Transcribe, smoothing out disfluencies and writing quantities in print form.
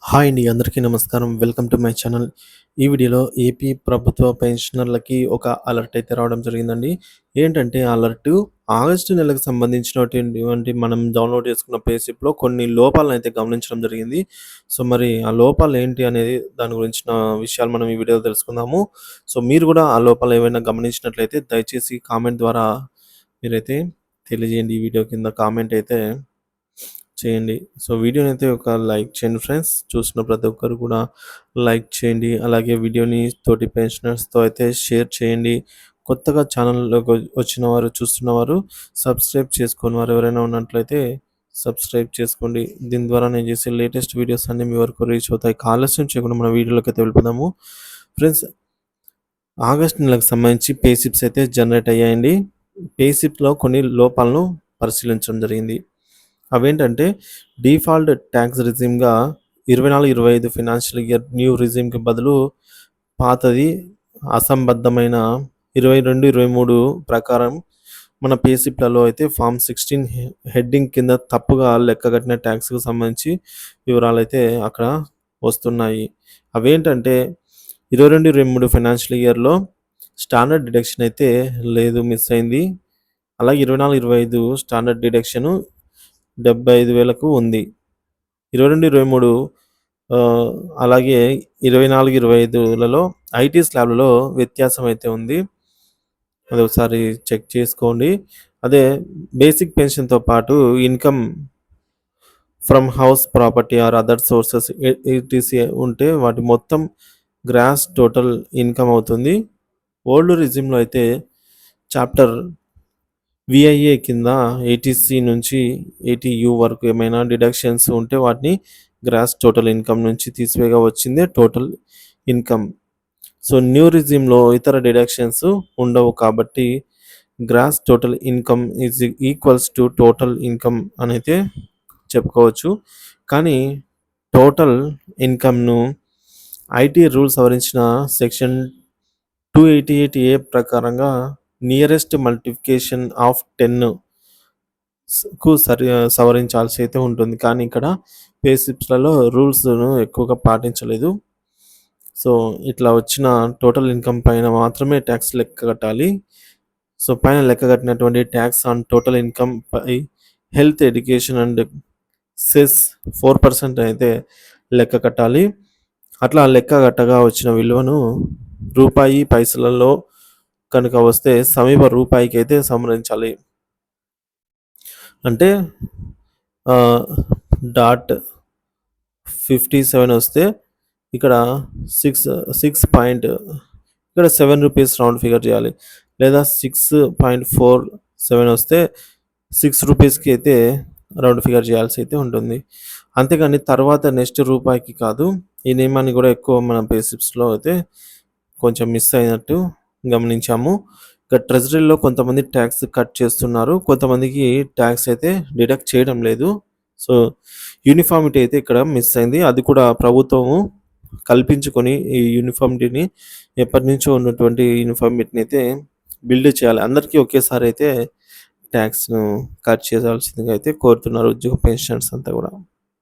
Hi అండి. అందరికీ నమస్కారం. Welcome to my channel. ఈ వీడియోలో ఏపీ ప్రభుత్వ పెన్షనర్లకి ఒక అలర్ట్ అయితే రావడం జరిగిందండి. ఏంటంటే ఆ అలర్టు ఆగస్టు నెలకు సంబంధించినటువంటి మనం డౌన్‌లోడ్ చేసుకున్న పేస్లిప్‌లో కొన్ని లోపాలనైతే గమనించడం జరిగింది. సో, మరి ఆ లోపాలు ఏంటి అనేది దాని గురించిన విషయాలు మనం ఈ వీడియోలో తెలుసుకుందాము. సో, మీరు కూడా ఆ లోపాలు ఏవైనా గమనించినట్లయితే దయచేసి కామెంట్ ద్వారా మీరైతే తెలియజేయండి. ఈ వీడియో కింద కామెంట్ అయితే చేయండి. సో, వీడియోనైతే ఒక లైక్ చేయండి ఫ్రెండ్స్. చూసిన ప్రతి ఒక్కరు కూడా లైక్ చేయండి. అలాగే వీడియోని తోటి పెన్షనర్స్‌తో అయితే షేర్ చేయండి. కొత్తగా ఛానల్‌లోకి వచ్చినవారు, చూస్తున్నవారు సబ్స్క్రైబ్ చేసుకోని వారు ఎవరైనా ఉన్నట్లయితే సబ్స్క్రైబ్ చేసుకోండి. దీని ద్వారా నేను చేసే లేటెస్ట్ వీడియోస్ అన్నీ మీ వరకు రీచ్ అవుతాయి. ఆలస్యం చేయకుండా మన వీడియోలోకైతే వెళ్ళిపోదాము. ఫ్రెండ్స్, ఆగస్ట్ నెలకు సంబంధించి పే స్లిప్స్ అయితే జనరేట్ అయ్యాయండి. పే స్లిప్‌లో కొన్ని లోపాలను పరిశీలించడం జరిగింది. అవేంటంటే డిఫాల్ట్ ట్యాక్స్ రిజిమ్‌గా 24, 25 ఫైనాన్షియల్ ఇయర్ న్యూ రిజిమ్‌కి బదులు పాతది అసంబద్ధమైన 22, 23 ప్రకారం మన పే స్లిప్‌లలో అయితే ఫార్మ్ 16 హెడ్డింగ్ కింద తప్పుగా లెక్కగట్టిన ట్యాక్స్‌కి సంబంధించి వివరాలైతే అక్కడ వస్తున్నాయి. అవేంటంటే 22, 23 ఫైనాన్షియల్ ఇయర్‌లో స్టాండర్డ్ డిడక్షన్ అయితే లేదు, మిస్ అయింది. అలాగే 24, 25 స్టాండర్డ్ డిడక్షను 75,000కు ఉంది. 22, 23 అలాగే 24, 25లలో ఐటీ స్లాబ్‌లలో వ్యత్యాసం అయితే ఉంది. అదొకసారి చెక్ చేసుకోండి. అదే బేసిక్ పెన్షన్‌తో పాటు income from house property or other sources ETC ఉంటే వాటి మొత్తం గ్రాస్ టోటల్ ఇన్‌కమ్ అవుతుంది. ఓల్డ్ రిజిమ్‌లో అయితే చాప్టర్ విఐఏ కింద 80సి నుంచి 80యు వరకు ఏమైనా డిడక్షన్స్ ఉంటే వాటిని గ్రాస్ టోటల్ ఇన్కమ్ నుంచి తీసివేయగా వచ్చిందే టోటల్ ఇన్కమ్. సో, న్యూ రిజిమ్‌లో ఇతర డిడక్షన్స్ ఉండవు కాబట్టి gross total income is equals to total income అనైతే చెప్పుకోవచ్చు. కానీ టోటల్ ఇన్కమ్‌ను ఐటీ రూల్స్ సవరించిన సెక్షన్ 288 ప్రకారంగా నియరెస్ట్ మల్టిప్లికేషన్ ఆఫ్ 10 సవరించాల్సి అయితే ఉంటుంది. కానీ ఇక్కడ పే స్లిప్స్‌లలో రూల్స్‌ను ఎక్కువగా పాటించలేదు. సో, ఇట్లా వచ్చిన టోటల్ ఇన్కమ్ పైన మాత్రమే ట్యాక్స్ లెక్క కట్టాలి. సో, పైన లెక్క కట్టినటువంటి ట్యాక్స్ ఆన్ టోటల్ ఇన్కమ్ పై హెల్త్, ఎడ్యుకేషన్ అండ్ సెస్ 4% అయితే లెక్క కట్టాలి. అట్లా లెక్క కట్టగా వచ్చిన విలువను రూపాయి, పైసలలో కనుక వస్తే సమీప రూపాయికైతే సంహరించాలి. అంటే డాట్ 57 వస్తే ఇక్కడ 6 ఇక్కడ 7 రూపీస్ రౌండ్ ఫిగర్ చేయాలి. లేదా 6.47 వస్తే 6 రూపీస్‌కి అయితే రౌండ్ ఫిగర్ చేయాల్సి అయితే ఉంటుంది. అంతేగాని తర్వాత నెక్స్ట్ రూపాయికి కాదు. ఈ నియమాన్ని కూడా ఎక్కువ మన పే స్లిప్స్‌లో అయితే కొంచెం మిస్ అయినట్టు గమనించాము. ఇక ట్రెజరీలో కొంతమంది ట్యాక్స్ కట్ చేస్తున్నారు. కొంతమందికి ట్యాక్స్ అయితే డిడక్ట్ చేయడం లేదు. సో, యూనిఫార్మిటీ అయితే ఇక్కడ మిస్ అయింది. అది కూడా ప్రభుత్వము కల్పించుకొని ఈ యూనిఫార్మిటీని ఎప్పటినుంచో ఉన్నటువంటి యూనిఫార్మిటీని అయితే బిల్డ్ చేయాలి. అందరికీ ఒకేసారి అయితే ట్యాక్స్‌ను కట్ చేయాల్సిందిగా అయితే కోరుతున్నారు ఉద్యోగ పెన్షనర్స్ అంతా కూడా.